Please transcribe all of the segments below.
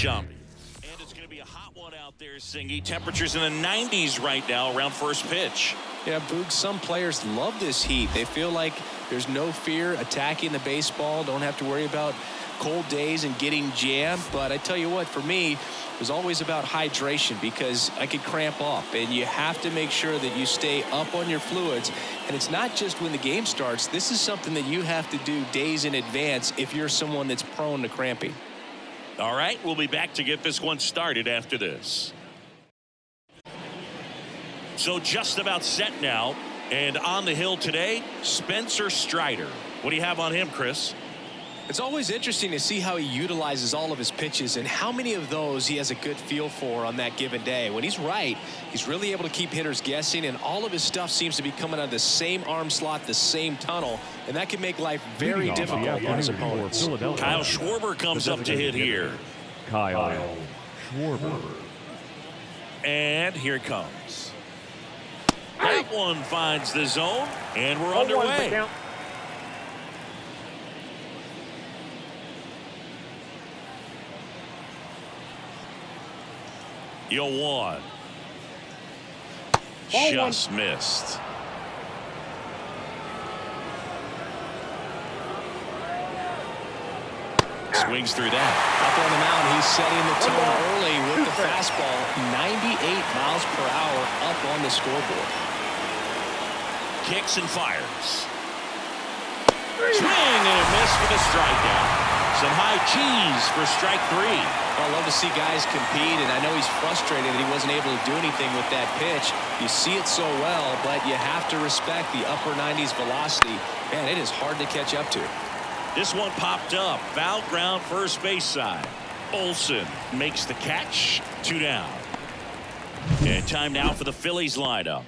Chambi. And it's going to be a hot one out there, Singy. Temperatures in the 90s right now around first pitch. Yeah, Boog, some players love this heat. They feel like there's no fear attacking the baseball. Don't have to worry about cold days and getting jammed. But I tell you what, for me, it was always about hydration because I could cramp up. And you have to make sure that you stay up on your fluids. And it's not just when the game starts. This is something that you have to do days in advance if you're someone that's prone to cramping. All right, we'll be back to get this one started after this. So just about set now. And on the hill today, Spencer Strider. What do you have on him, Chris? It's always interesting to see how he utilizes all of his pitches and how many of those he has a good feel for on that given day. When he's right, he's really able to keep hitters guessing, and all of his stuff seems to be coming out of the same arm slot, the same tunnel, and that can make life very difficult on his opponents. Kyle Schwarber comes up to hit here. Kyle Schwarber. And here it comes. That one finds the zone, and we're underway. Yo, one. Just missed. Swings through that. Up on the mound, he's setting the tone early with the fastball. 98 miles per hour up on the scoreboard. Kicks and fires. Swing and a miss for the strikeout. Some high cheese for strike three. I love to see guys compete, and I know he's frustrated that he wasn't able to do anything with that pitch. You see it so well, but you have to respect the upper 90s velocity. Man, it is hard to catch up to. This one popped up. Foul ground first base side. Olsen makes the catch. 2 down. And time now for the Phillies lineup.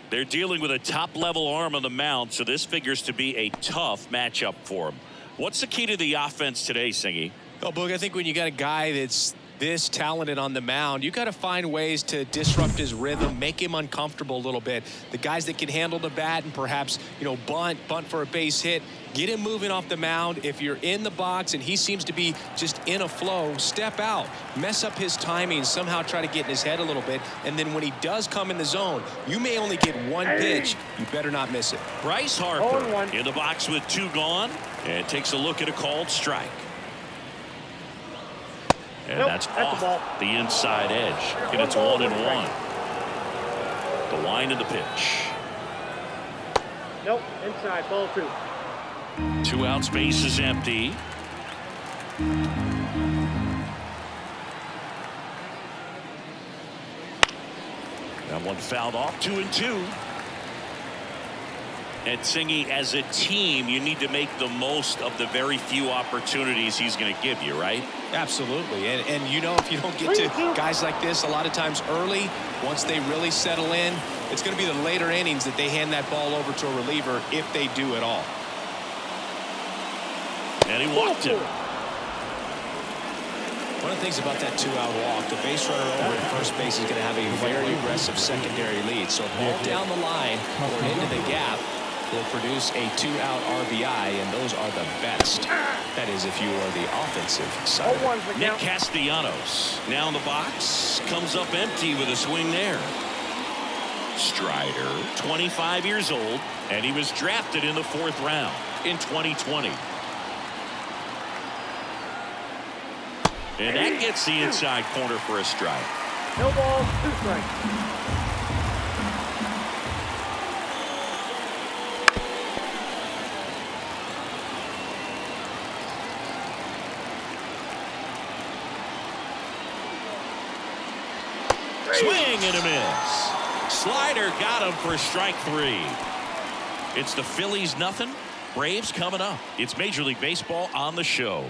They're dealing with a top-level arm on the mound, so this figures to be a tough matchup for them. What's the key to the offense today, Singy? Oh, Boog, I think when you got a guy that's this talented on the mound, you got to find ways to disrupt his rhythm, make him uncomfortable a little bit. The guys that can handle the bat and perhaps, bunt for a base hit, get him moving off the mound. If you're in the box and he seems to be just in a flow, step out, mess up his timing, somehow try to get in his head a little bit. And then when he does come in the zone, you may only get one pitch. You better not miss it. Bryce Harper in the box with 2 gone and takes a look at a called strike. And that's off the inside edge. And it's 1-1. The wind of the pitch. Nope, inside, ball 2. 2 outs, base is empty. That one fouled off. 2-2. And Singy, as a team, you need to make the most of the very few opportunities he's going to give you, right? Absolutely. And if you don't get to guys like this a lot of times early, once they really settle in, it's going to be the later innings that they hand that ball over to a reliever if they do at all. And he walked him. One of the things about that 2-out walk, the base runner over at first base is going to have a very aggressive secondary lead. So ball down the line or into the gap will produce a 2-out RBI, and those are the best. That is if you are the offensive side. Nick Castellanos now in the box, comes up empty with a swing there. Strider, 25 years old, and he was drafted in the 4th round in 2020. And that gets the inside corner for a strike. No ball, 2 strikes. Swing and a miss. Slider got him for strike 3. It's the Phillies nothing. Braves coming up. It's Major League Baseball on the show.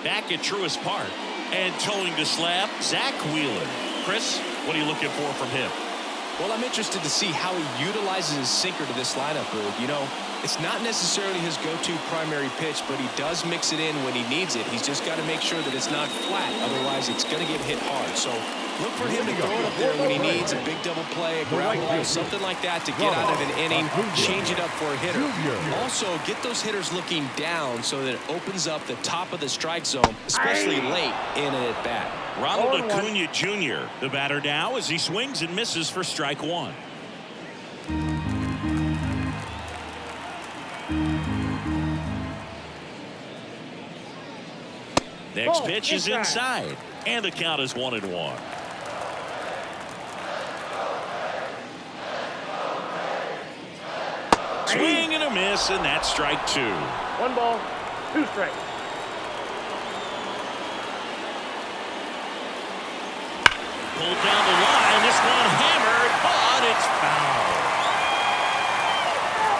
Back at Truist Park and towing the slab, Zach Wheeler. Chris, what are you looking for from him? Well, I'm interested to see how he utilizes his sinker to this lineup, Boog. It's not necessarily his go-to primary pitch, but he does mix it in when he needs it. He's just got to make sure that it's not flat. Otherwise, it's going to get hit hard. So Look for him to throw it up there when he needs a big double play, a ground ball, something like that to get out of an inning, change it up for a hitter. Also, get those hitters looking down so that it opens up the top of the strike zone, especially late in an at-bat. Ronald Acuna Jr., the batter now as he swings and misses for strike one. Next pitch is inside, and the count is 1-1. Swing and a miss, and that's strike two. 1 ball, 2 strikes. Pulled down the line. This one hammered, but it's foul.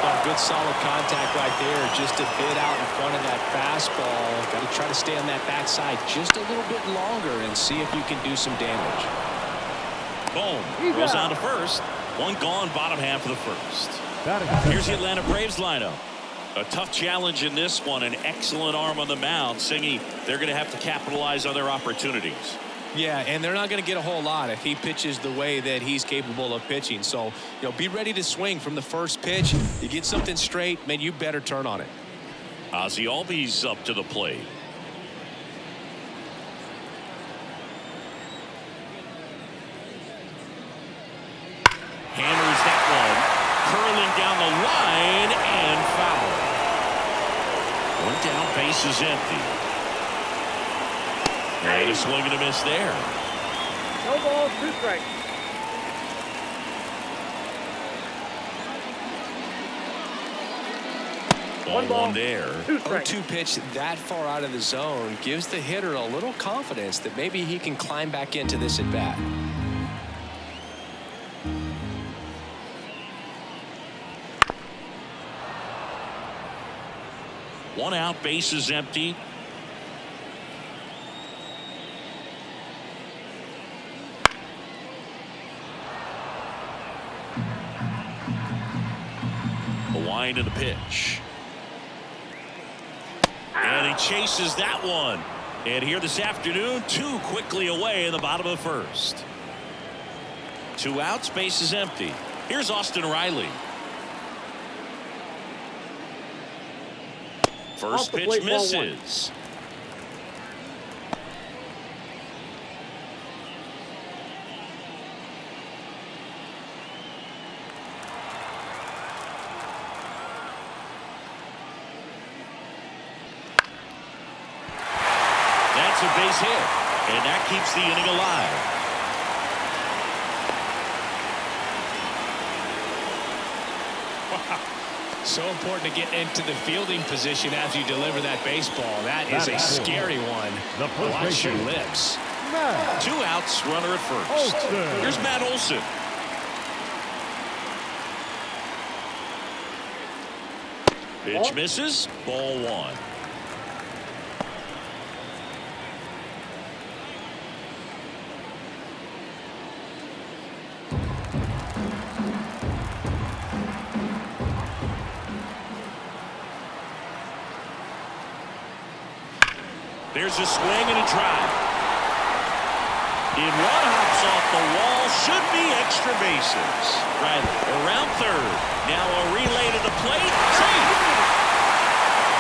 Oh, good solid contact right there. Just a bit out in front of that fastball. Got to try to stay on that backside just a little bit longer and see if you can do some damage. Boom. Goes on to first. One gone, bottom half of the first. Here's the Atlanta Braves lineup. A tough challenge in this one. An excellent arm on the mound. Singy, they're going to have to capitalize on their opportunities. Yeah, and they're not going to get a whole lot if he pitches the way that he's capable of pitching. So, be ready to swing from the first pitch. You get something straight, man, you better turn on it. Ozzie Albies up to the plate. Hammers that one. Curling down the line and foul. One down, base is empty. And a swing and a miss there. No balls, 2 strikes. One ball there. 2 strikes. 0-2 pitch that far out of the zone gives the hitter a little confidence that maybe he can climb back into this at bat. One out, base is empty. The wind of the pitch. And he chases that one. And here this afternoon, 2 quickly away in the bottom of the first. 2 outs, base is empty. Here's Austin Riley. First pitch misses. That's a base hit, and that keeps the inning alive. So important to get into the fielding position as you deliver that baseball. That is a scary one. Watch your lips. 2 outs, runner at first. Here's Matt Olson. Pitch misses. Ball 1. There's a swing and a drive. In one, hops off the wall. Should be extra bases. Riley around third. Now a relay to the plate. Safe.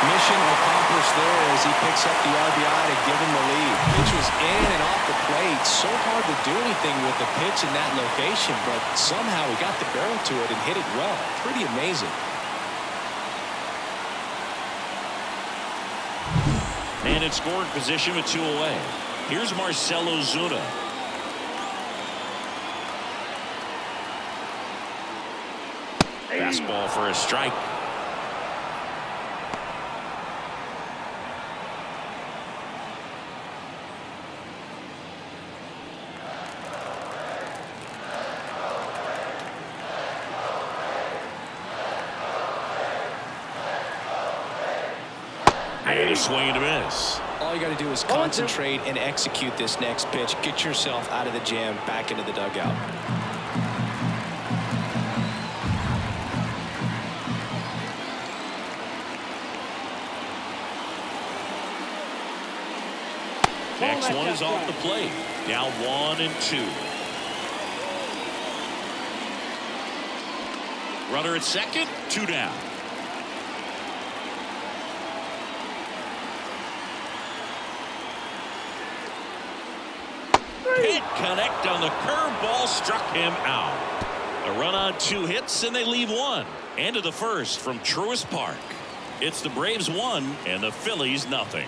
Mission accomplished there as he picks up the RBI to give him the lead. Pitch was in and off the plate. So hard to do anything with the pitch in that location, but somehow he got the barrel to it and hit it well. Pretty amazing. And in scoring position with 2 away. Here's Marcell Ozuna. Fastball for a strike. And a swing and a miss. All you got to do is concentrate and execute this next pitch. Get yourself out of the jam, back into the dugout. Next one is off the plate. Now 1-2. Runner at second, 2 down. Hit connect on the curveball, struck him out. A run on 2 hits, and they leave 1. End of the first from Truist Park. It's the Braves 1 and the Phillies nothing.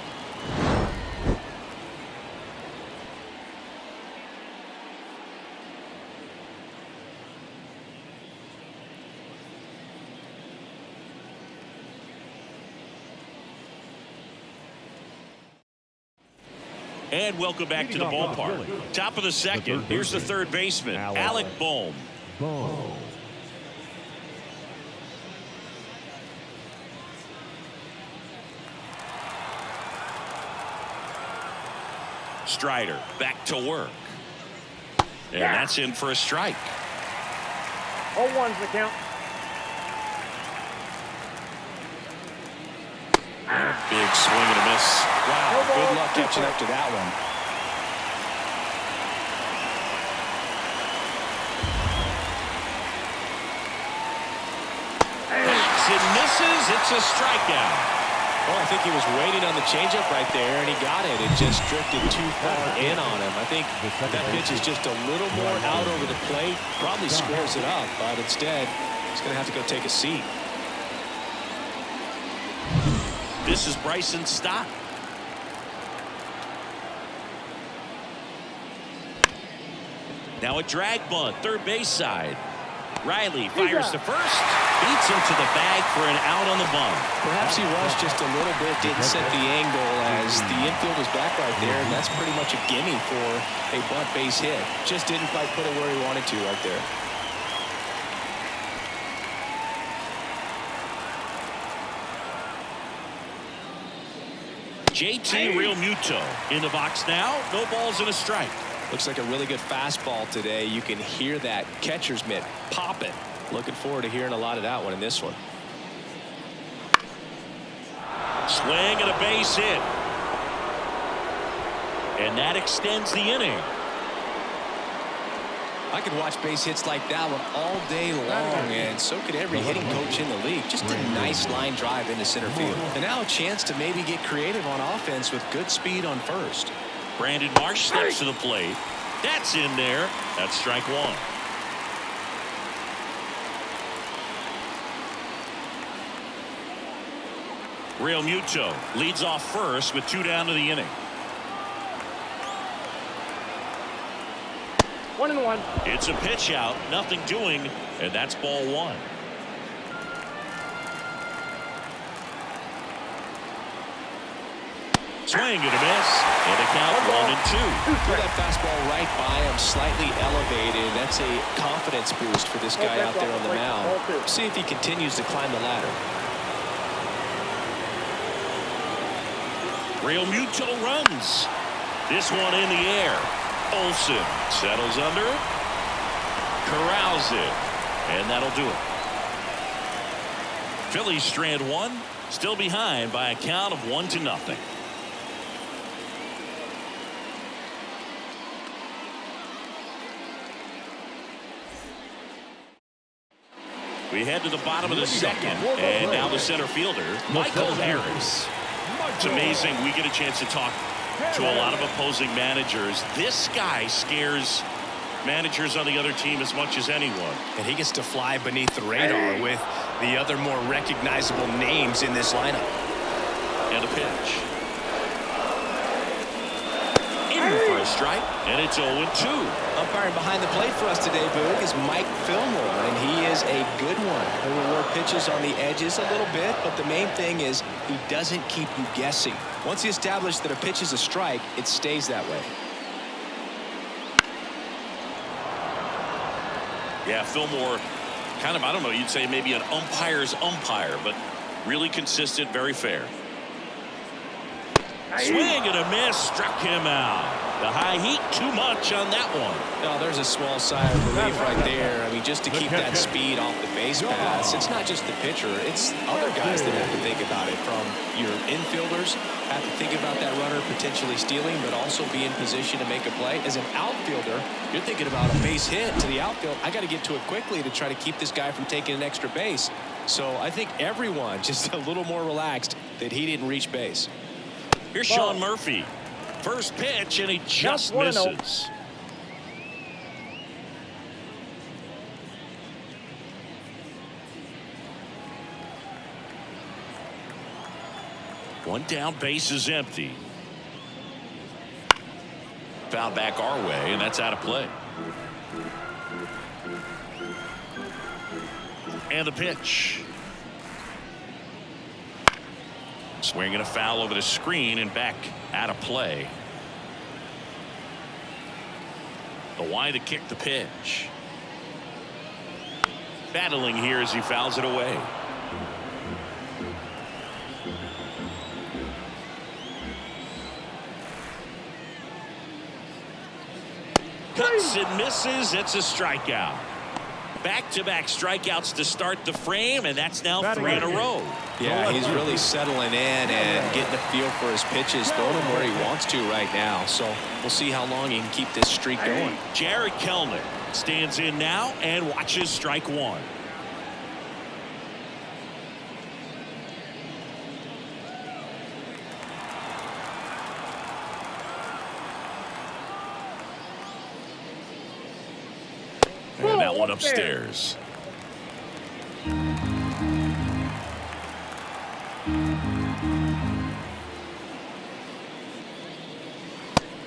And welcome back to the ballpark. Top of the second. Here's the third baseman, Alec Bohm. Strider back to work. And that's in for a strike. 0-1's the count. Big swing and a miss. Wow, good luck catching up to that one. It misses. It's a strikeout. Well, I think he was waiting on the changeup right there, and he got it. It just drifted too far in on him. I think that pitch is just a little more out over the plate. Probably squares it up, but instead, he's going to have to go take a seat. This is Bryson Stott. Now a drag bunt, third base side. Riley fires to first, beats him to the bag for an out on the bunt. Perhaps he rushed just a little bit, didn't set the angle as the infield was back right there, and that's pretty much a gimme for a bunt base hit. Just didn't quite put it where he wanted to right there. JT Realmuto in the box now. No balls and a strike. Looks like a really good fastball today. You can hear that catcher's mitt popping. Looking forward to hearing a lot of that one in this one. Swing and a base hit. And that extends the inning. I could watch base hits like that one all day long, and so could every hitting coach in the league. Just a nice line drive into center field. And now a chance to maybe get creative on offense with good speed on first. Brandon Marsh steps to the plate. That's in there. That's strike 1. Realmuto leads off first with 2 down to the inning. 1-1. It's a pitch out, nothing doing, and that's ball 1. Swing and a miss, and a count 1-2. Threw that fastball right by him, slightly elevated. That's a confidence boost for this guy out there on the mound. See if he continues to climb the ladder. Realmuto runs. This one in the air. Olsen settles under it, corrals it, and that'll do it. Phillies strand 1, still behind by a count of 1-0. We head to the bottom of the second, and now the center fielder, Michael Harris. It's amazing we get a chance to talk to a lot of opposing managers. This guy scares managers on the other team as much as anyone. And he gets to fly beneath the radar with the other more recognizable names in this lineup. And a pitch. In for a strike, and it's 0-2. Umpiring behind the plate for us today, Boog, is Mike Fillmore, and he is a good one. He will work pitches on the edges a little bit, but the main thing is he doesn't keep you guessing. Once he establishes that a pitch is a strike, it stays that way. Yeah, Fillmore, kind of, I don't know, you'd say maybe an umpire's umpire, but really consistent, very fair. Swing and a miss, struck him out. The high heat, too much on that one. No, there's a small sigh of relief right there. I mean, just to keep that speed off the base paths. It's not just the pitcher. It's other guys that have to think about it. From your infielders, have to think about that runner potentially stealing, but also be in position to make a play. As an outfielder, you're thinking about a base hit to the outfield. I got to get to it quickly to try to keep this guy from taking an extra base. So I think everyone just a little more relaxed that he didn't reach base. Here's Sean Murphy. First pitch, and he just misses. One down, base is empty. Foul back our way, and that's out of play. And the pitch. Swinging a foul over the screen and back out of play. The wide to kick the pitch. Battling here as he fouls it away. Cuts and misses. It's a strikeout. Back-to-back strikeouts to start the frame, and that's now 3 in a row. Yeah, he's really settling in and getting a feel for his pitches, throwing them where he wants to right now. So we'll see how long he can keep this streak going. Jared Kelnick stands in now and watches strike one. And that one upstairs.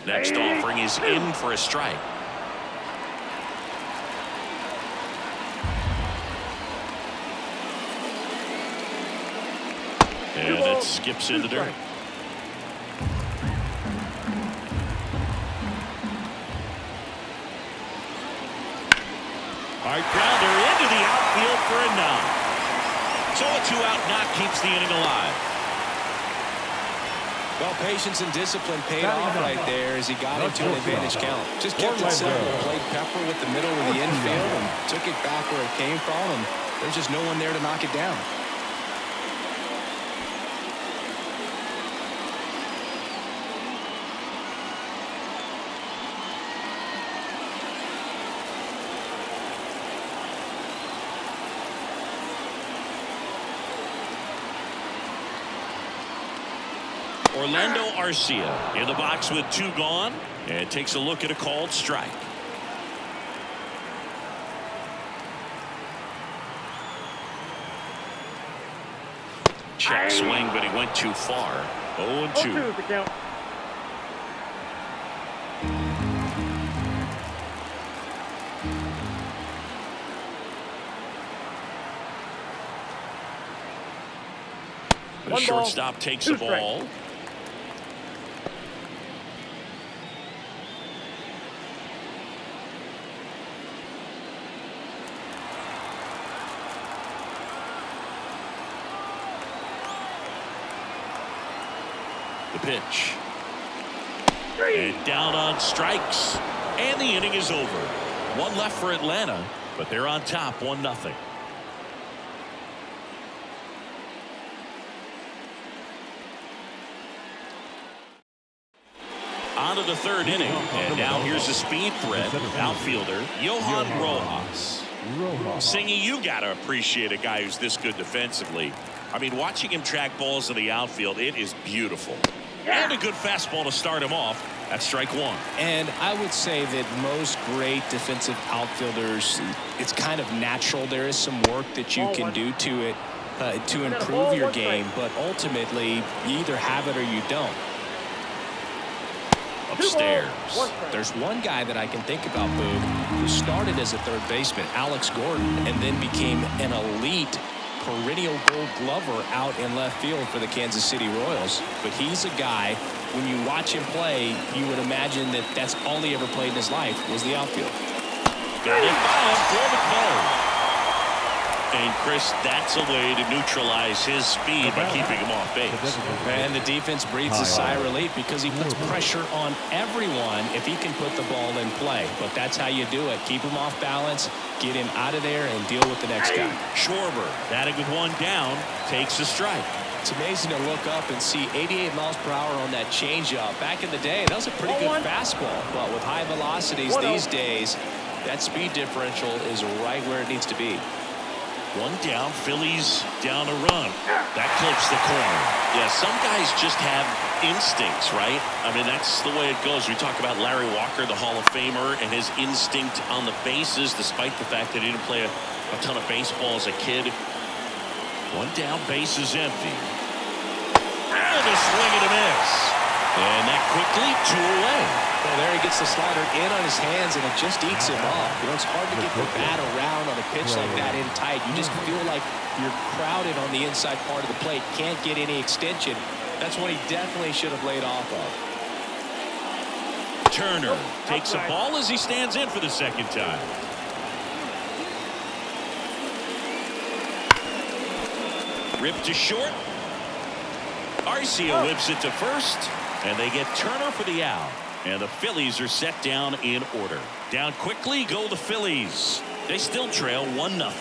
Next offering is in for a strike. And it skips in the dirt. Hard grounder into the outfield for a knock. So a 2-out knock keeps the inning alive. Well, patience and discipline paid off right there as he got into an advantage count. Just kept it simple, played pepper with the middle of the infield and took it back where it came from, and there's just no one there to knock it down. Orlando Arcia in the box with 2 gone, and takes a look at a called strike. Check swing, but he went too far. 0-2. The count. The shortstop takes the ball. The pitch. And down on strikes. And the inning is over. 1 left for Atlanta, but they're on top 1-0. On to the 3rd inning, and now here's a speed threat, outfielder Johan Rojas. Singy, you got to appreciate a guy who's this good defensively. I mean, watching him track balls in the outfield, it is beautiful. And a good fastball to start him off. That's strike 1. And I would say that most great defensive outfielders, it's kind of natural. There is some work that you can do to it to improve your game, but ultimately, you either have it or you don't. Upstairs. There's one guy that I can think about, Boog, who started as a third baseman, Alex Gordon, and then became an elite perennial Gold Glover out in left field for the Kansas City Royals. But he's a guy, when you watch him play, you would imagine that that's all he ever played in his life was the outfield. Got it by him for the close. And Chris, that's a way to neutralize his speed by keeping him off base. And the defense breathes a sigh of relief because he puts pressure on everyone if he can put the ball in play. But that's how you do it. Keep him off balance, get him out of there, and deal with the next guy. Schwarber, batting with one down, takes a strike. It's amazing to look up and see 88 miles per hour on that changeup. Back in the day, that was a pretty good fastball. But with high velocities these days, that speed differential is right where it needs to be. One down, Phillies down a run. That clips the corner. Yeah, some guys just have instincts, right? I mean, that's the way it goes. We talk about Larry Walker, the Hall of Famer, and his instinct on the bases, despite the fact that he didn't play a ton of baseball as a kid. One down, bases empty. And a swing and a miss. And that quickly, 2 away. Well, there he gets the slider in on his hands, and it just eats him up. You know, it's hard to get the bat around on a pitch like that in tight. You just feel like you're crowded on the inside part of the plate. Can't get any extension. That's what he definitely should have laid off of. Turner takes a ball as he stands in for the second time. Ripped to short. Arcia whips it to first, and they get Turner for the out. And the Phillies are set down in order. Down quickly go the Phillies. They still trail 1-0.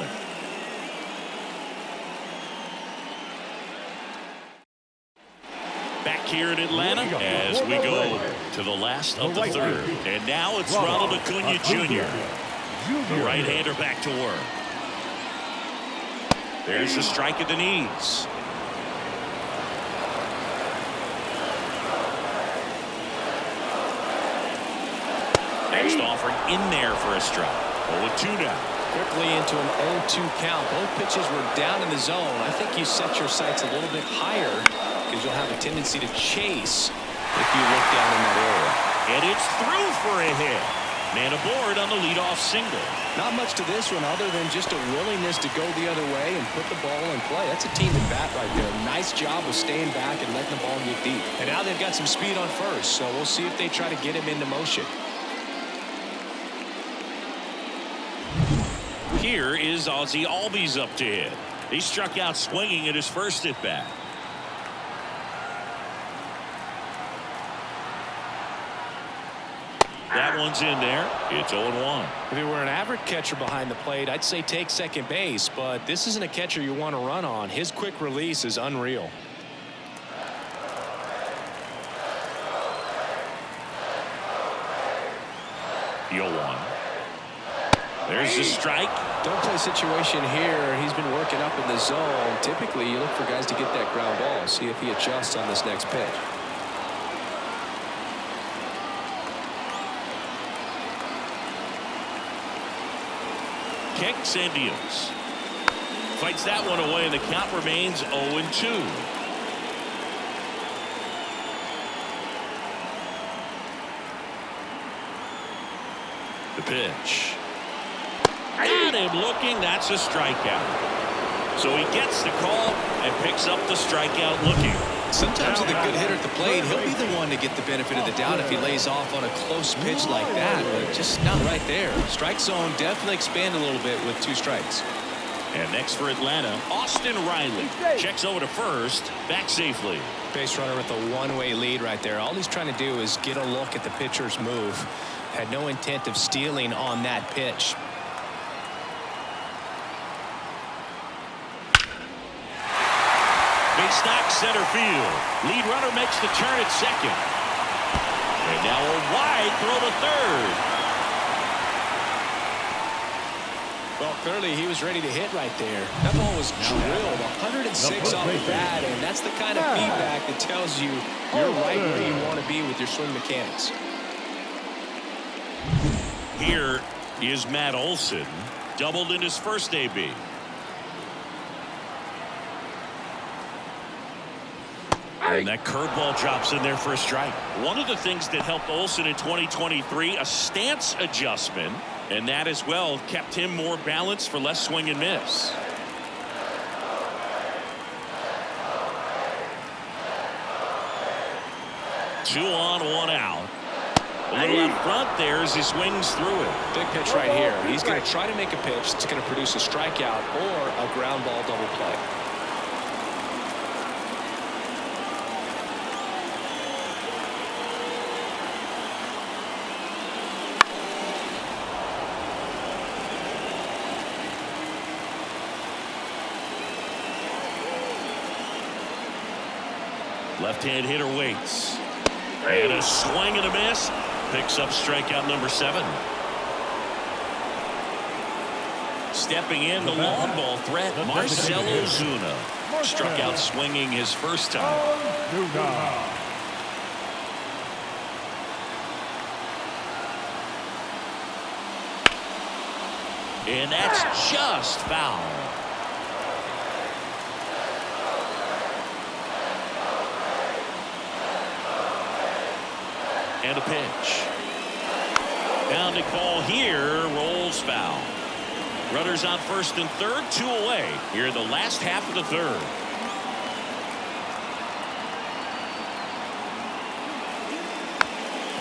Back here in Atlanta as we go to the last of the third. And now it's Ronald Acuna Jr. The right-hander back to work. There's a strike at the knees. Next offering in there for a strike. 0-2 now. Quickly into an 0-2 count. Both pitches were down in the zone. I think you set your sights a little bit higher because you'll have a tendency to chase if you look down in that area. And it's through for a hit. Man aboard on the leadoff single. Not much to this one other than just a willingness to go the other way and put the ball in play. That's a team at bat right there. Nice job of staying back and letting the ball get deep. And now they've got some speed on first, so we'll see if they try to get him into motion. Here is Ozzie Albies up to hit. He struck out swinging at his first at bat. That one's in there. It's 0-1. If he were an average catcher behind the plate, I'd say take second base, but this isn't a catcher you want to run on. His quick release is unreal. 0-1. There's the strike. Don't play situation here. He's been working up in the zone. Typically, you look for guys to get that ground ball. See if he adjusts on this next pitch. Kicks and deals. Fights that one away, and the count remains 0-2. The pitch. Got him looking. That's a strikeout. So he gets the call and picks up the strikeout looking. Sometimes with a good hitter at the plate, he'll be the one to get the benefit of the doubt if he lays off on a close pitch like that, but just not right there. Strike zone definitely expand a little bit with 2 strikes. And next for Atlanta, Austin Riley checks over to first, back safely. Base runner with a one-way lead right there. All he's trying to do is get a look at the pitcher's move. Had no intent of stealing on that pitch. Big stock center field. Lead runner makes the turn at second. And now a wide throw to third. Well, clearly he was ready to hit right there. That ball was drilled 106 off the bat, and that's the kind of feedback that tells you you're right where you want to be with your swing mechanics. Here is Matt Olson, doubled in his first AB. And that curveball drops in there for a strike. One of the things that helped Olson in 2023, a stance adjustment, and that as well kept him more balanced for less swing and miss. Two on, one out. A little out front there as he swings through it. Big pitch right here. He's going to try to make a pitch that's going to produce a strikeout or a ground ball double play. Left-hand hitter waits. And a swing and a miss. Picks up strikeout number 7. Stepping in the long ball threat, Marcell Ozuna. Struck out swinging his first time. And that's just foul. And a pitch. Pounding ball here, rolls foul. Runners on first and third, 2 away here in the last half of the third.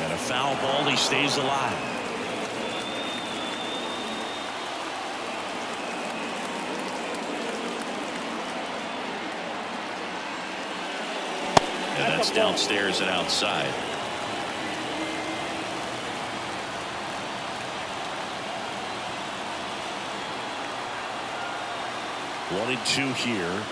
And a foul ball, he stays alive. And that's downstairs and outside. One and 2 here.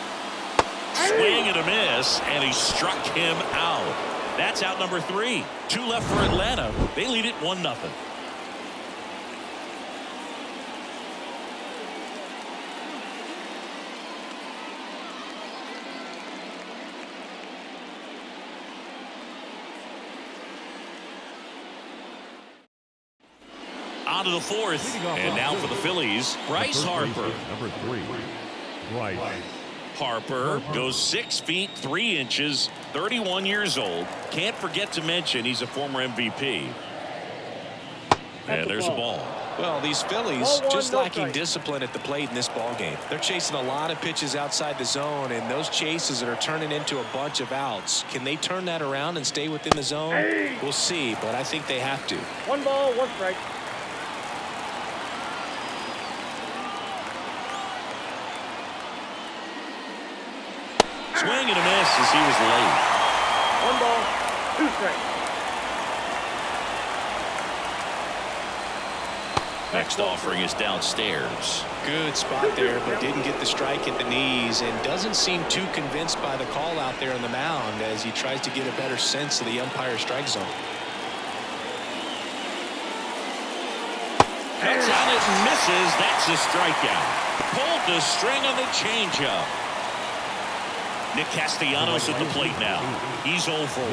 Swing and a miss, and he struck him out. That's out number 3. 2 left for Atlanta. They lead it 1-0. On to the 4th, and now for the Phillies, Bryce Harper. Number 3, Bryce. Harper goes 6 feet 3 inches, 31 years old. Can't forget to mention he's a former MVP. And there's a ball. Well, these Phillies just lacking discipline at the plate in this ball game. They're chasing a lot of pitches outside the zone, and those chases are turning into a bunch of outs. Can they turn that around and stay within the zone? We'll see, but I think they have to. 1 ball, 1 strike. Swing and a miss as he was late. 1 ball, 2 strikes. Next offering is downstairs. Good spot there, but didn't get the strike at the knees and doesn't seem too convinced by the call out there on the mound as he tries to get a better sense of the umpire's strike zone. Cuts on it and misses. That's a strikeout. Pulled the string on the changeup. Nick Castellanos at the plate now. He's 0 for 1.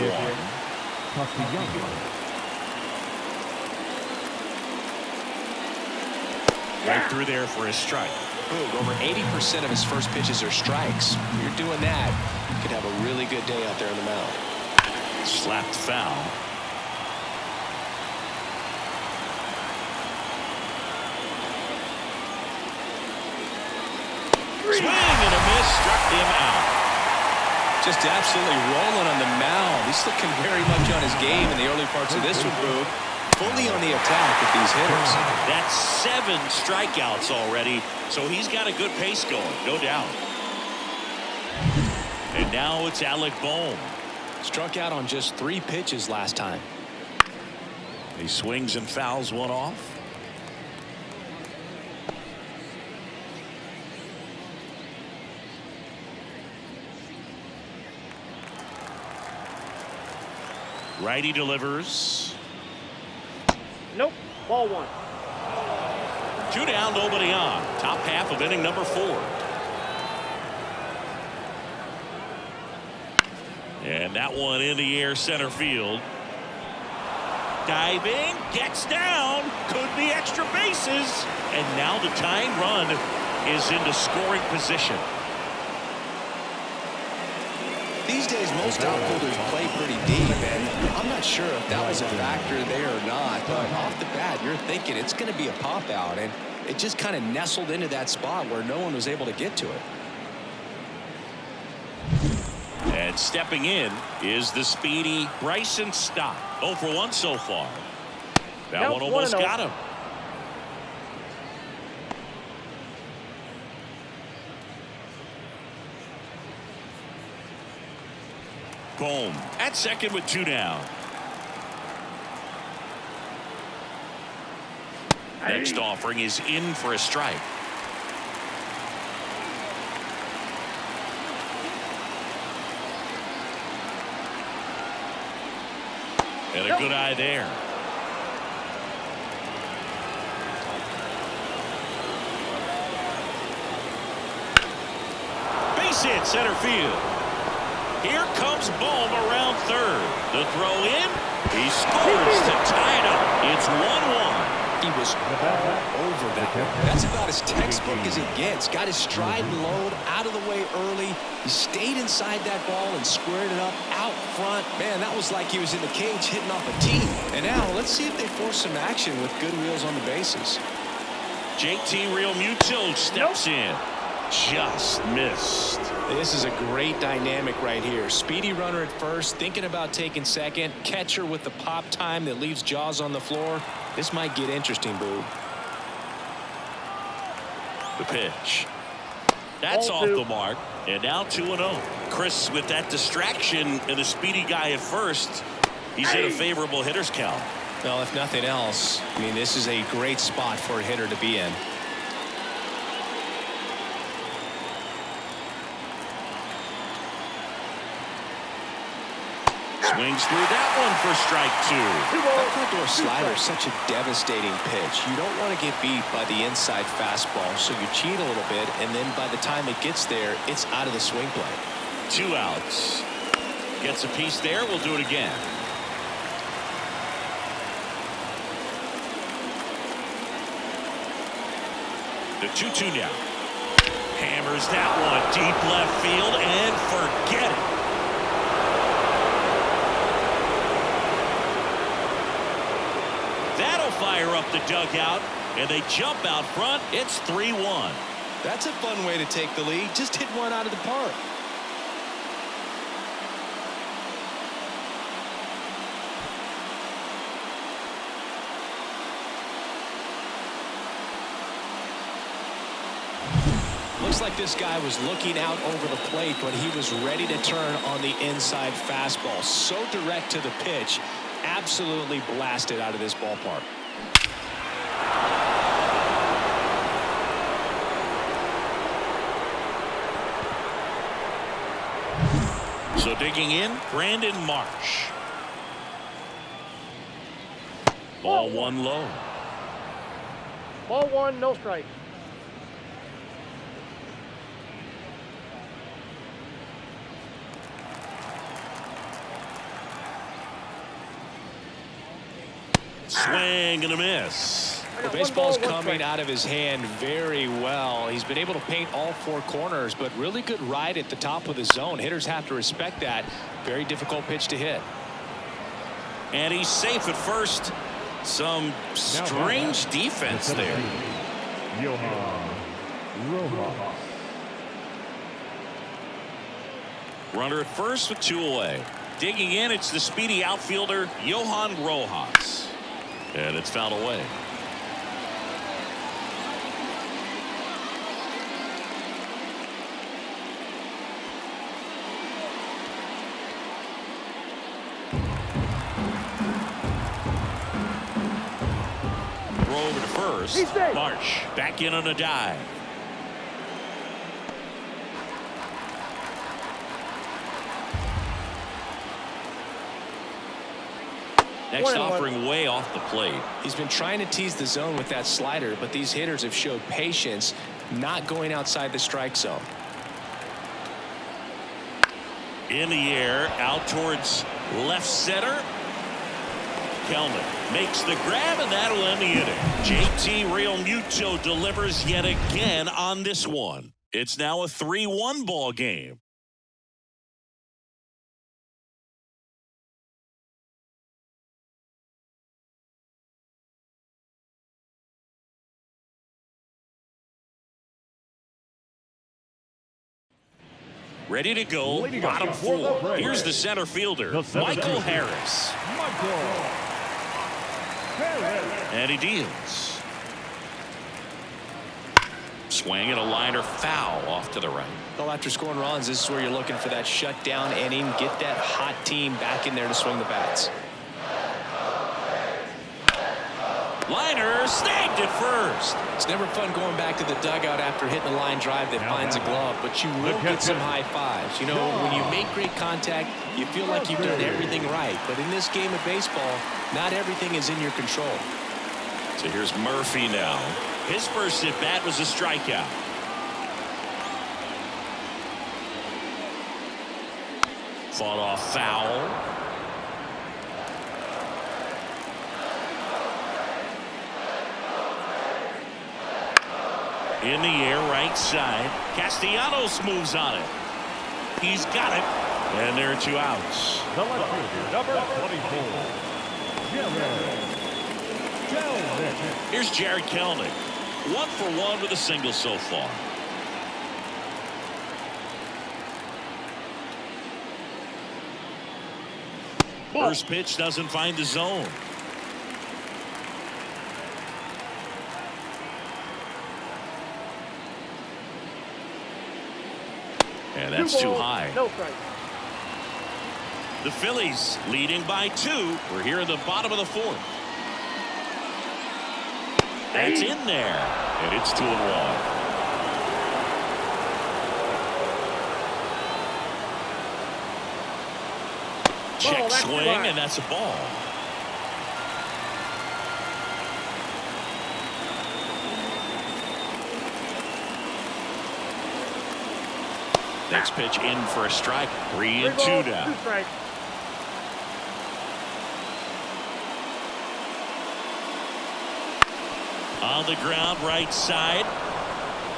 Right through there for a strike. Boom, over 80% of his first pitches are strikes. You're doing that, you could have a really good day out there on the mound. Slapped foul. Swing and a miss, struck him out. Just absolutely rolling on the mound. He's looking very much on his game in the early parts of this one, Boog. Fully on the attack with these hitters. That's 7 strikeouts already, so he's got a good pace going, no doubt. And now it's Alec Bohm. Struck out on just 3 pitches last time. He swings and fouls one off. Righty delivers. Nope. Ball 1. 2 down, nobody on. Top half of inning number 4. And that one in the air center field. Diving, gets down, could be extra bases. And now the tying run is into scoring position. These days, most outfielders play pretty deep, and I'm not sure if that was a factor there or not, but off the bat, you're thinking it's going to be a pop-out, and it just kind of nestled into that spot where no one was able to get to it. And stepping in is the speedy Bryson Stott. 0 for 1 so far. That one almost got him. Boom. At second with 2 down. Next offering is in for a strike. And a good eye there. Base hit center field. Here comes Bohm around third. The throw in. He scores to tie it up. It's 1-1. He was all over that. That's about as textbook as it gets. Got his stride and load out of the way early. He stayed inside that ball and squared it up out front. Man, that was like he was in the cage hitting off a tee. And now let's see if they force some action with good wheels on the bases. JT Real Muto steps in. Just missed. This is a great dynamic right here. Speedy runner at first, thinking about taking second. Catcher with the pop time that leaves Jaws on the floor. This might get interesting, Boo. The pitch. That's off the mark. And now 2-0. Chris with that distraction and the speedy guy at first. He's in a favorable hitter's count. Well, if nothing else, I mean, this is a great spot for a hitter to be in. Swings through that one for strike 2. That front-door slider is such a devastating pitch. You don't want to get beat by the inside fastball, so you cheat a little bit, and then by the time it gets there, it's out of the swing plane. 2 outs. Gets a piece there. We'll do it again. The 2-2 now. Hammers that one deep left field and forget it. That'll fire up the dugout, and they jump out front. It's 3-1. That's a fun way to take the lead. Just hit one out of the park. Looks like this guy was looking out over the plate, but he was ready to turn on the inside fastball. So direct to the pitch. Absolutely blasted out of this ballpark. So digging in, Brandon Marsh. Ball 1 low. Ball 1, no strike. Swing and a miss. The baseball's coming out of his hand very well. He's been able to paint all 4 corners, but really good ride at the top of the zone. Hitters have to respect that. Very difficult pitch to hit. And he's safe at first. Some strange defense there. Johan Rojas. Runner at first with 2 away. Digging in, it's the speedy outfielder, Johan Rojas. And it's fouled away. Throw over to first. Marsh back in on a dive. Next offering way off the plate. He's been trying to tease the zone with that slider, but these hitters have showed patience, not going outside the strike zone. In the air, out towards left center. Kelman makes the grab, and that'll end the inning. JT Real Muto delivers yet again on this one. It's now a 3-1 ball game. Ready to go, bottom 4. Here's the center fielder, Michael Harris. And he deals. Swing and a liner foul off to the right. Well, after scoring runs, this is where you're looking for that shutdown inning. Get that hot team back in there to swing the bats. Liner snagged at first. It's never fun going back to the dugout after hitting a line drive that finds a glove, but you will get some high fives. You know, when you make great contact, you feel like you've done everything right. But in this game of baseball, not everything is in your control. So here's Murphy now. His first at bat was a strikeout. Fought off foul. In the air, right side. Castellanos moves on it. He's got it. And there are 2 outs. The left fielder, number 24, Jared. Here's Jared Kelnick. 1 for 1 with a single so far. First pitch doesn't find the zone. And that's too high. No strike. The Phillies leading by 2. We're here in the bottom of the 4th. That's in there. And it's 2-1. Check swing, and that's a ball. Next pitch in for a strike. 3-2 down. 2 strikes. On the ground, right side.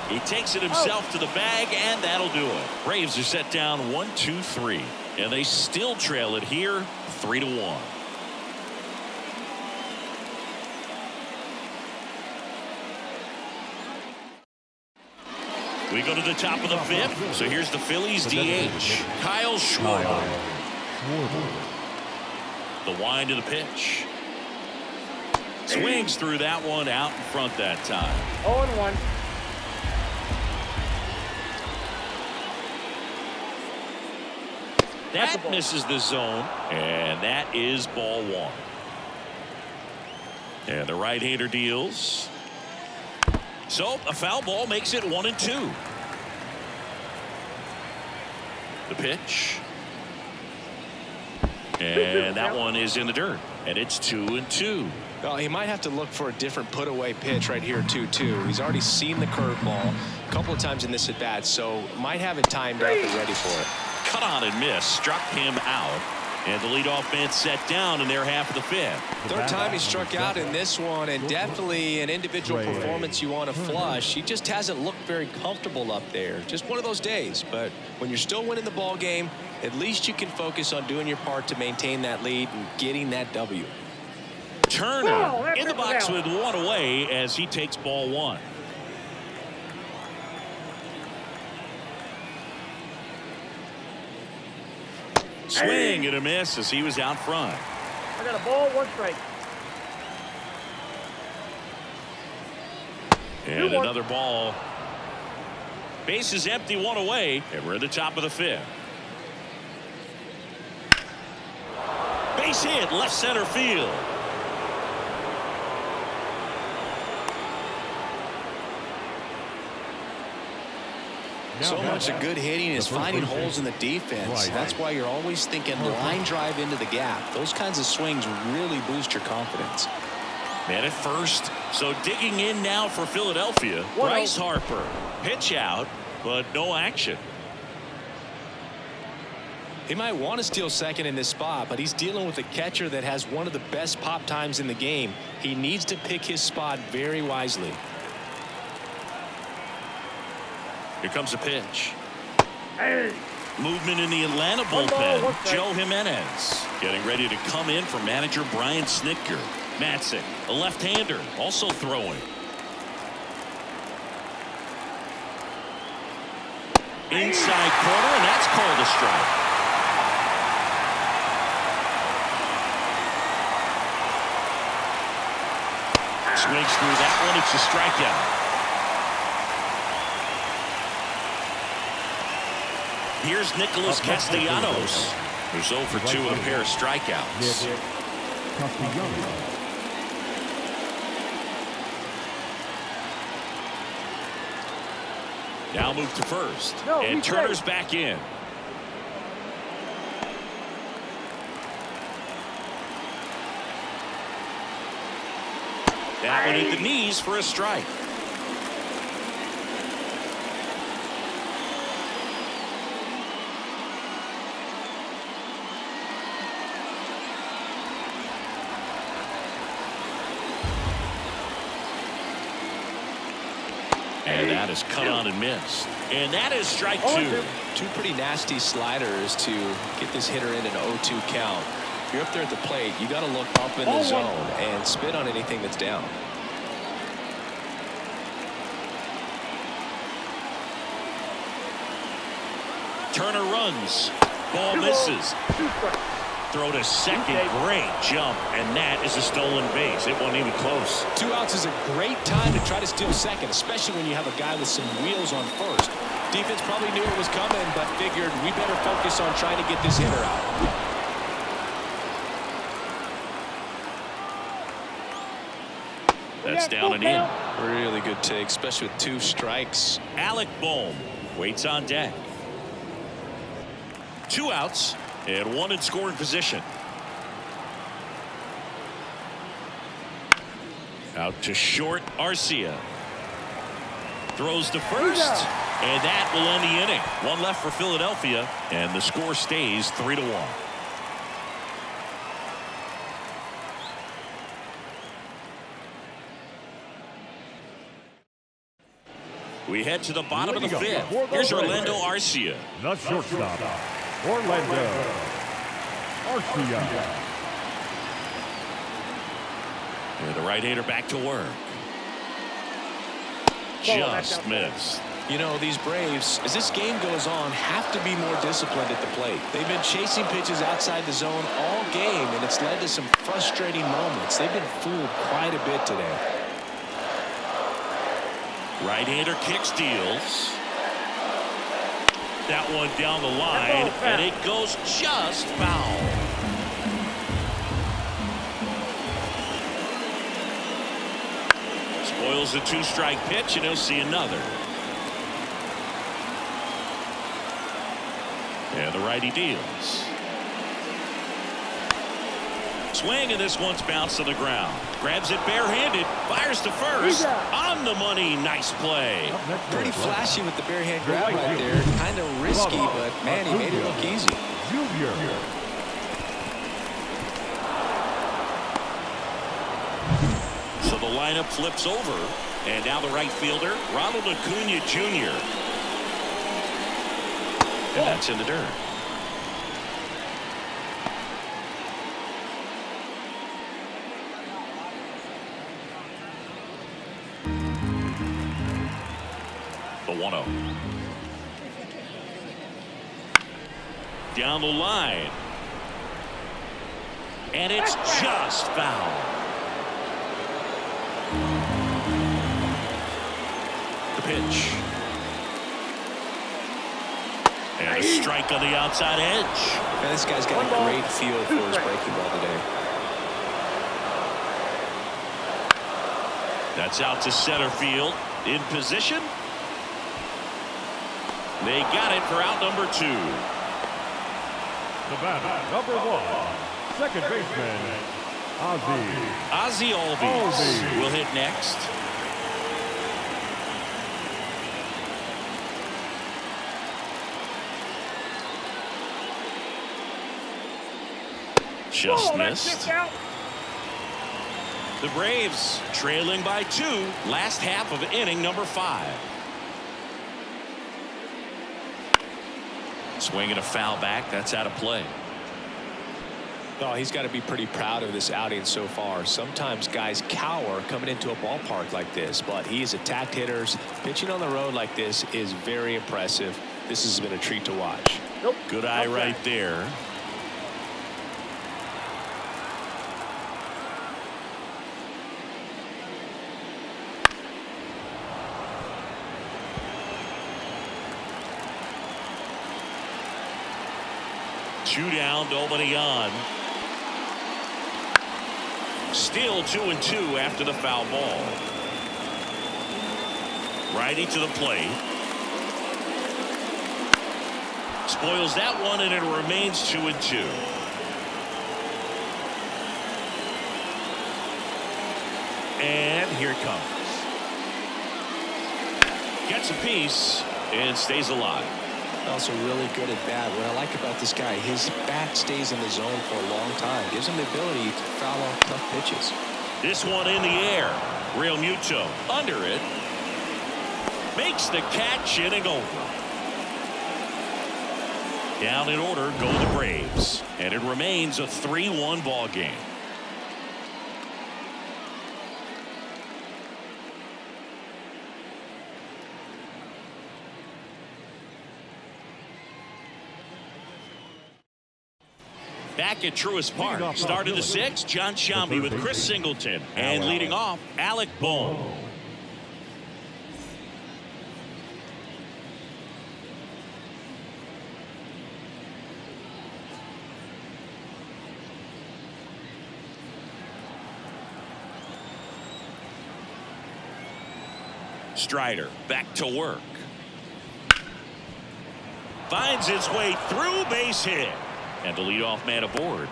He takes it himself to the bag, and that'll do it. Braves are set down 1-2-3, and they still trail it here 3-1. We go to the top of the 5th. So here's the Phillies DH, Kyle Schwarber. The wind of the pitch. Swings through that one, out in front that time. 0-1. That misses the zone, and that is ball 1. And the right-hander deals. So a foul ball makes it 1-2. The pitch. And that one is in the dirt. And it's 2-2. Well, he might have to look for a different put-away pitch right here, 2-2. He's already seen the curveball a couple of times in this at-bat, so might have it timed up and ready for it. Cut on and miss. Struck him out. And the leadoff man set down in their half of the 5th. Third time he struck out in this one, and definitely an individual performance you want to flush. He just hasn't looked very comfortable up there. Just one of those days. But when you're still winning the ball game, at least you can focus on doing your part to maintain that lead and getting that W. Turner in the box with 1 away as he takes ball 1. Swing and a miss as he was out front. I got a ball, 1 strike. And another ball. Base is empty, 1 away, and we're at the top of the 5th. Base hit, left center field. So much of good hitting is finding holes in the defense. That's why you're always thinking line drive into the gap. Those kinds of swings really boost your confidence. Man at first. So digging in now for Philadelphia. Bryce Harper. Pitch out, but no action. He might want to steal second in this spot, but he's dealing with a catcher that has one of the best pop times in the game. He needs to pick his spot very wisely. Here comes a pitch. Movement in the Atlanta bullpen. Joe Jimenez getting ready to come in for manager Brian Snitker. Matzik, a left-hander, also throwing. Inside corner, and that's called a strike. swings through that one. It's a strikeout. Here's Nicholas Castellanos, who's 0 for 2 with a pair of strikeouts. Now move to first, and Turner's back in. That one hit the knees for a strike. And that is cut on and missed. And that is strike 2. Two pretty nasty sliders to get this hitter in an 0-2 count. If you're up there at the plate, you got to look up in the zone and spit on anything that's down. Turner runs. Ball misses. Throw to second. Great jump. And that is a stolen base. It wasn't even close. 2 outs is a great time to try to steal second, especially when you have a guy with some wheels on first. Defense probably knew it was coming, but figured we better focus on trying to get this hitter out. That's down and in. Really good take, especially with 2 strikes. Alec Bohm waits on deck. 2 outs and 1 in scoring position. Out to short. Arcia throws to first, and that will end the inning. 1 left for Philadelphia, and the score stays 3-1. We head to the bottom of the 5th. Here's Orlando Arcia. The shortstop, Orlando Arcia. And the right-hander back to work. Just missed. You know, these Braves, as this game goes on, have to be more disciplined at the plate. They've been chasing pitches outside the zone all game, and it's led to some frustrating moments. They've been fooled quite a bit today. Right-hander kick steals. That one down the line, and it goes just foul. Spoils the 2-strike pitch, and he'll see another. And the righty deals. Swing, and this one's bounced on the ground. Grabs it barehanded, fires to first. On the money, nice play. Pretty flashy with the bare hand grab right there. Kind of risky, but man, he made it look easy. So the lineup flips over, and now the right fielder, Ronald Acuna Jr. And that's in the dirt. The 1-0. Down the line. And it's just foul. The pitch. And a strike on the outside edge. Man, this guy's got a great feel for his breaking ball today. That's out to center field. In position. They got it for out number 2. The batter, number 1, second baseman, Ozzie Albies will hit next. Just missed. The Braves trailing by 2. Last half of inning number 5. Swinging a foul back. That's out of play. Oh, he's got to be pretty proud of this outing so far. Sometimes guys cower coming into a ballpark like this, but he has attacked hitters. Pitching on the road like this is very impressive. This has been a treat to watch. Good eye right there. 2 down, nobody on. Still 2-2 after the foul ball. Righty to the plate. Spoils that one, and it remains 2-2. And here it comes. Gets a piece and stays alive. Also really good at bat. What I like about this guy, his bat stays in the zone for a long time. Gives him the ability to foul off tough pitches. This one in the air. Real Muto under it. Makes the catch, inning over. Down in order go the Braves. And it remains a 3-1 ball game. Back at Truist Park, start of the 6th, John Sciambi with Chris Singleton, and leading off, Alec Bohm. Strider back to work. Finds its way through, base hit. And the leadoff man aboard.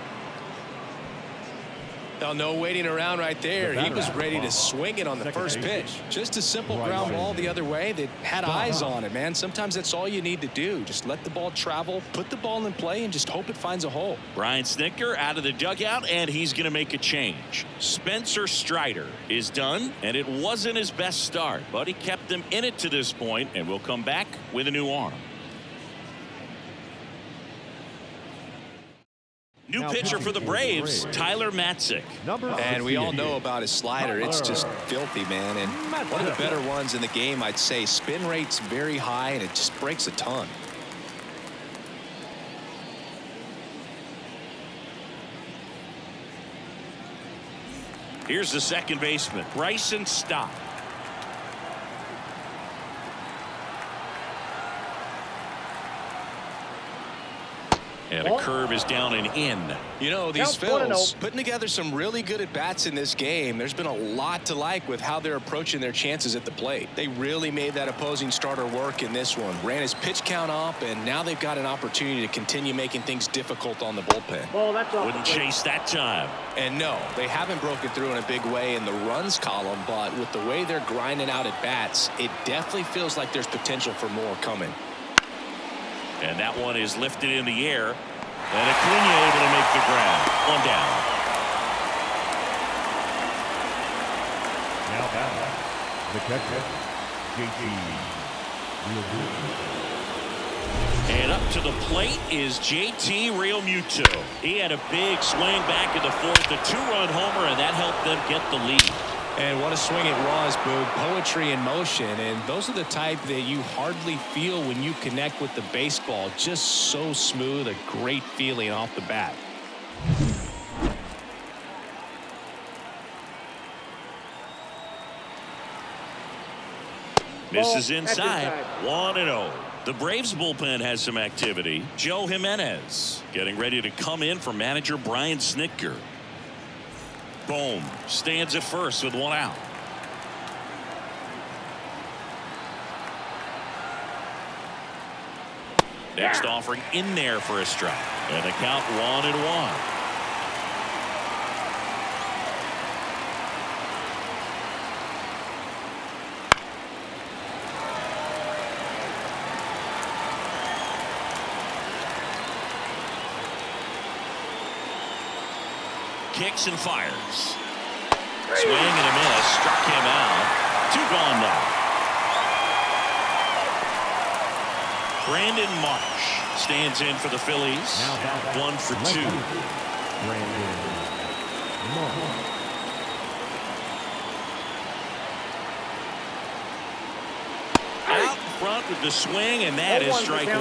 Now, no waiting around right there. He was ready to swing it on the first pitch. Just a simple ground ball the other way that had eyes on it, man. Sometimes that's all you need to do. Just let the ball travel, put the ball in play, and just hope it finds a hole. Brian Snitker out of the dugout, and he's going to make a change. Spencer Strider is done, and it wasn't his best start, but he kept them in it to this point, and will come back with a new arm. New pitcher for the Braves, Tyler Matzik. And we all know about his slider. It's just filthy, man. And one of the better ones in the game, I'd say. Spin rate's very high, and it just breaks a ton. Here's the second baseman, Bryson Stott. And a curve is down and in. You know, these Phils putting together some really good at-bats in this game. There's been a lot to like with how they're approaching their chances at the plate. They really made that opposing starter work in this one. Ran his pitch count up, and now they've got an opportunity to continue making things difficult on the bullpen. Wouldn't chase that time. And no, they haven't broken through in a big way in the runs column, but with the way they're grinding out at-bats, it definitely feels like there's potential for more coming. And that one is lifted in the air. And Acuna able to make the grab. One down. Now batting, the catcher, JT. And up to the plate is JT Realmuto. He had a big swing back in the 4th, a 2-run homer, and that helped them get the lead. And what a swing it was, Boog. Poetry in motion. And those are the type that you hardly feel when you connect with the baseball. Just so smooth, a great feeling off the bat. This is inside. 1-0. The Braves bullpen has some activity. Joe Jimenez getting ready to come in for manager Brian Snitker. Bohm stands at first with 1 out. Next offering in there for a strike. And the count 1-1. Kicks and fires. Swing and a miss. Struck him out. 2 gone now. Brandon Marsh stands in for the Phillies. 1 for 2. Brandon Marsh. Out in front with the swing, and that is strike 1.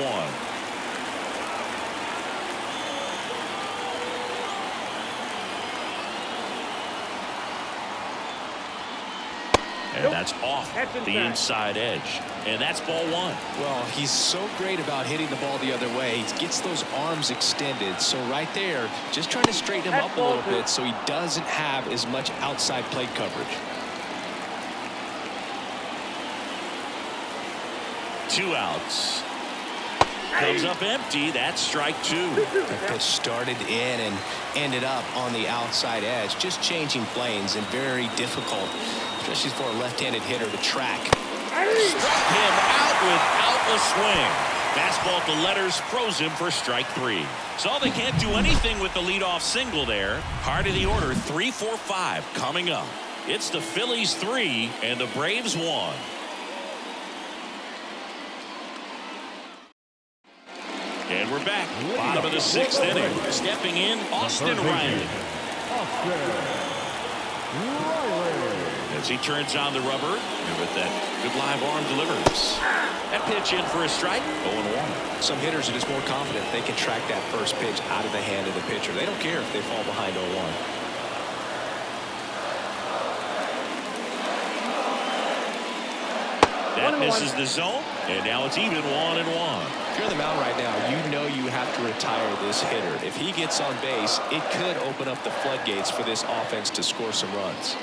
And that's off That's the inside edge. And that's ball one. Well, he's so great about hitting the ball the other way. He gets those arms extended. So right there, just trying to straighten him up a little bit so he doesn't have as much outside plate coverage. 2 outs. Comes up empty. That's strike 2. That pitch started in and ended up on the outside edge. Just changing planes and very difficult, especially for a left-handed hitter to track. Struck him out without a swing. Fastball at the letters froze him for strike 3. So they can't do anything with the leadoff single there. Heart of the order, 3, 4, 5 coming up. It's the Phillies 3 and the Braves 1. And we're back. Bottom of the 6th inning. Stepping in, Austin Riley. As he turns on the rubber, and with that good live arm delivers. That pitch in for a strike. 0-1. Some hitters are just more confident they can track that first pitch out of the hand of the pitcher. They don't care if they fall behind 0-1. That misses the zone, and now it's even 1-1. If you're on the mound right now, you know you have to retire this hitter. If he gets on base, it could open up the floodgates for this offense to score some runs.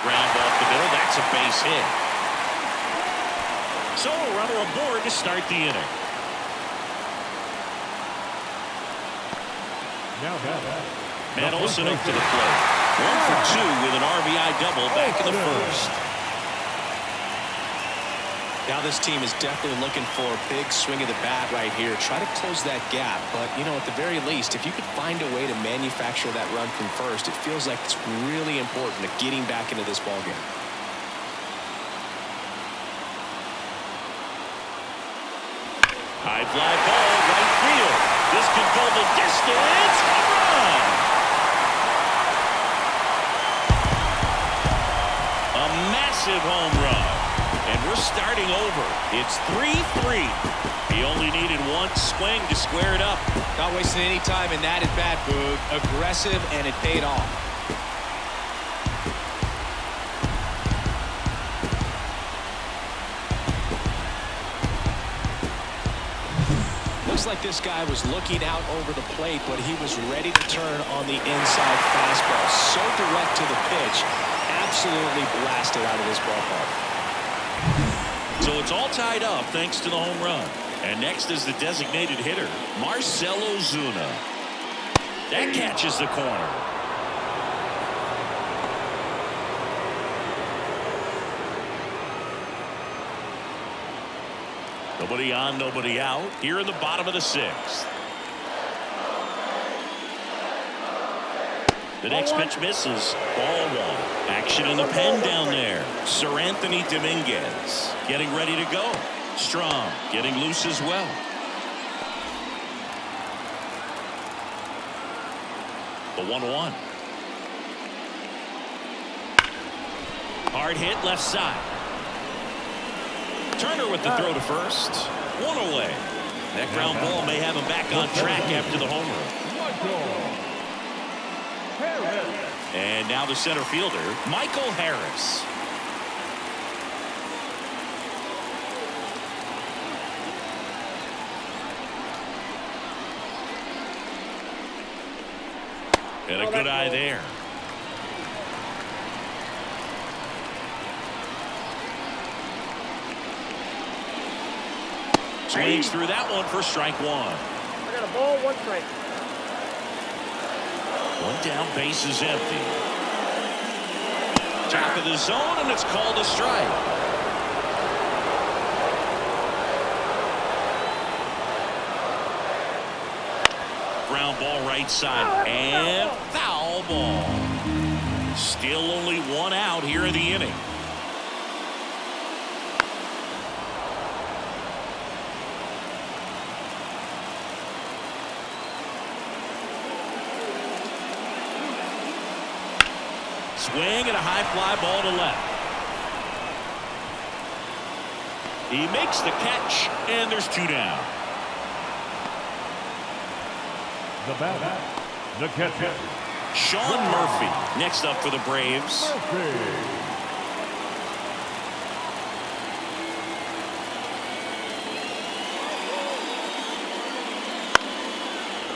Ground ball up the middle. That's a base hit. So a runner aboard to start the inning. Matt Olson up to the plate. 1 for 2 with an RBI double back in the first. Now this team is definitely looking for a big swing of the bat right here. Try to close that gap. But, you know, at the very least, if you could find a way to manufacture that run from first, it feels like it's really important to getting back into this ballgame. High fly ball, right field. This could go the distance. Home run! A massive home run. And we're starting over. It's 3-3. He only needed one swing to square it up. Not wasting any time in that at-bat, Boog. Aggressive, and it paid off. Looks like this guy was looking out over the plate, but he was ready to turn on the inside fastball. So direct to the pitch. Absolutely blasted out of this ballpark. So it's all tied up thanks to the home run. And next is the designated hitter, Marcell Ozuna. That catches the corner. Nobody on, nobody out here in the bottom of the 6th. The next pitch misses. Ball 1. Action in the pen down there. Sir Anthony Dominguez getting ready to go. Strong getting loose as well. The 1-1. Hard hit left side. Turner with the throw to first. 1 away. That ground ball may have him back on track after the homer. And now the center fielder, Michael Harris. And a good eye there. Swings through that one for strike 1. I got a ball, 1 strike. 1 down, base is empty. Top of the zone, and it's called a strike. Ground ball right side, and foul ball. Still only 1 out here in the inning. Swing and a high fly ball to left. He makes the catch, and there's 2 down. The batter, the catcher, Sean Murphy next up for the Braves.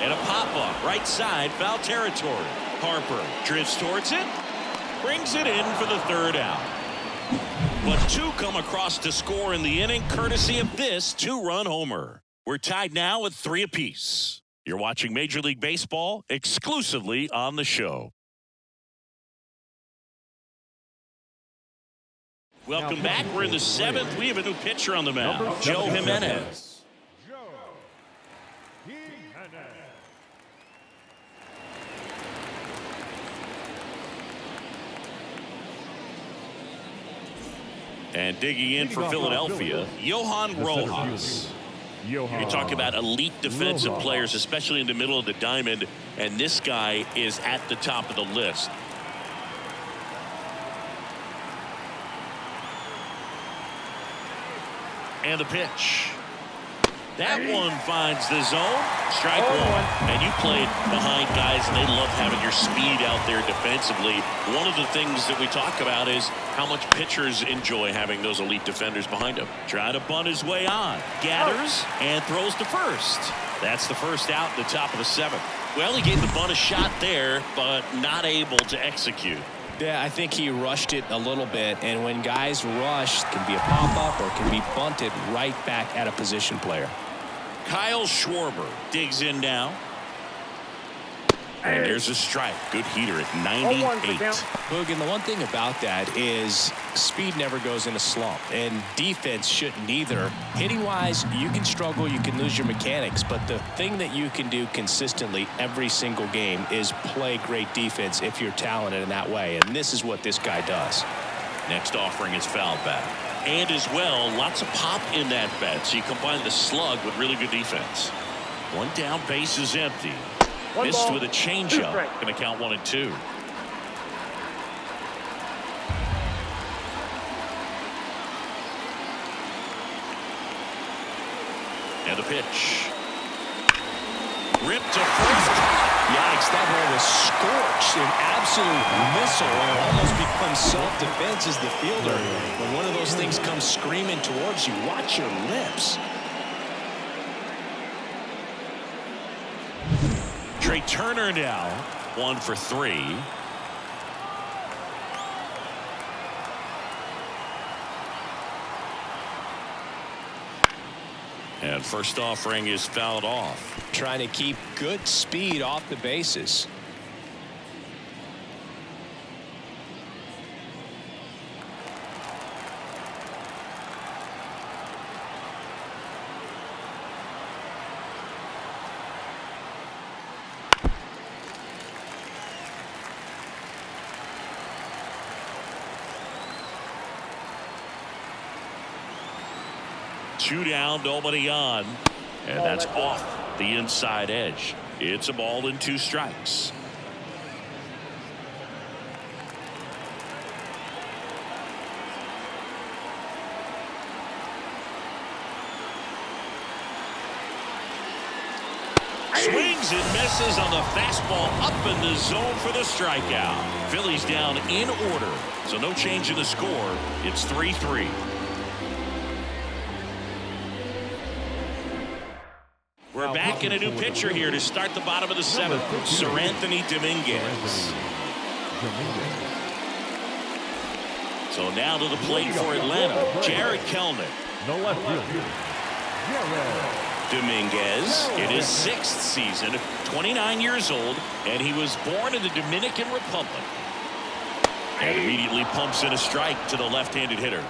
And a pop-up right side, foul territory. Harper drifts towards it, brings it in for the third out. But two come across to score in the inning, courtesy of this two-run homer. We're tied now at 3 apiece. You're watching Major League Baseball exclusively on the show. Welcome back. We're in the 7th. We have a new pitcher on the mound, Joe Jimenez. And digging in for Philadelphia, Johan Rojas. You're talking about elite defensive players, especially in the middle of the diamond, and this guy is at the top of the list. And the pitch. That one finds the zone. Strike one. And you played behind guys, and they love having your speed out there defensively. One of the things that we talk about is how much pitchers enjoy having those elite defenders behind them. Trying to bunt his way on. Gathers and throws to first. That's the first out in the top of the 7th. Well, he gave the bunt a shot there, but not able to execute. Yeah, I think he rushed it a little bit, and when guys rush, it can be a pop-up or it can be bunted right back at a position player. Kyle Schwarber digs in now. And there's a strike. Good heater at 98. Boog, and the one thing about that is speed never goes in a slump, and defense shouldn't either. Hitting-wise, you can struggle, you can lose your mechanics, but the thing that you can do consistently every single game is play great defense if you're talented in that way, and this is what this guy does. Next offering is foul back. And as well, lots of pop in that bat, so you combine the slug with really good defense. One down, base is empty. Missed with a changeup. Going to count 1 and 2. And the pitch. Ripped to first. Yikes, that ball was scorched. An absolute missile. It almost becomes self-defense as the fielder. When one of those things comes screaming towards you, watch your lips. Trey Turner now 1 for 3. And first offering is fouled off. Trying to keep good speed off the bases. Two down, nobody on. And that's off the inside edge. It's a ball and 2 strikes. Swings and misses on the fastball up in the zone for the strikeout. Phillies down in order. So no change in the score. It's 3-3. We're back in a new pitcher here to start the bottom of the 7th. Sir Anthony Dominguez. So now to the plate for Atlanta, Jared Kelnick. No left field. Dominguez in his 6th season, 29 years old, and he was born in the Dominican Republic. And immediately pumps in a strike to the left-handed hitter.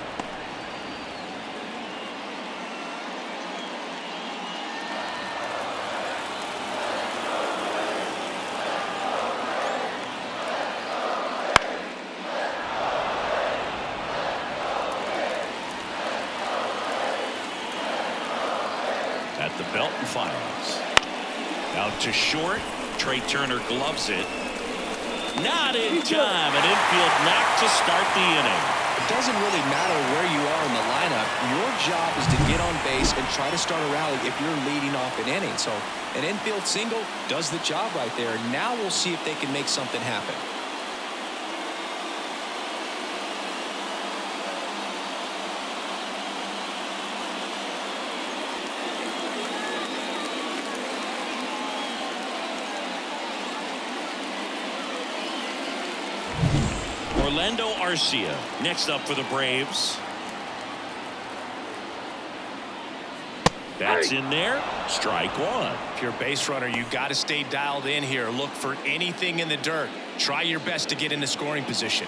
At the belt and fires. Out to short. Trey Turner gloves it. Not in time. An infield knock to start the inning. It doesn't really matter where you are in the lineup. Your job is to get on base and try to start a rally if you're leading off an inning. So an infield single does the job right there. Now we'll see if they can make something happen. Orlando Arcia next up for the Braves. That's in there. Strike one. If you're a base runner, you got to stay dialed in here. Look for anything in the dirt. Try your best to get into scoring position.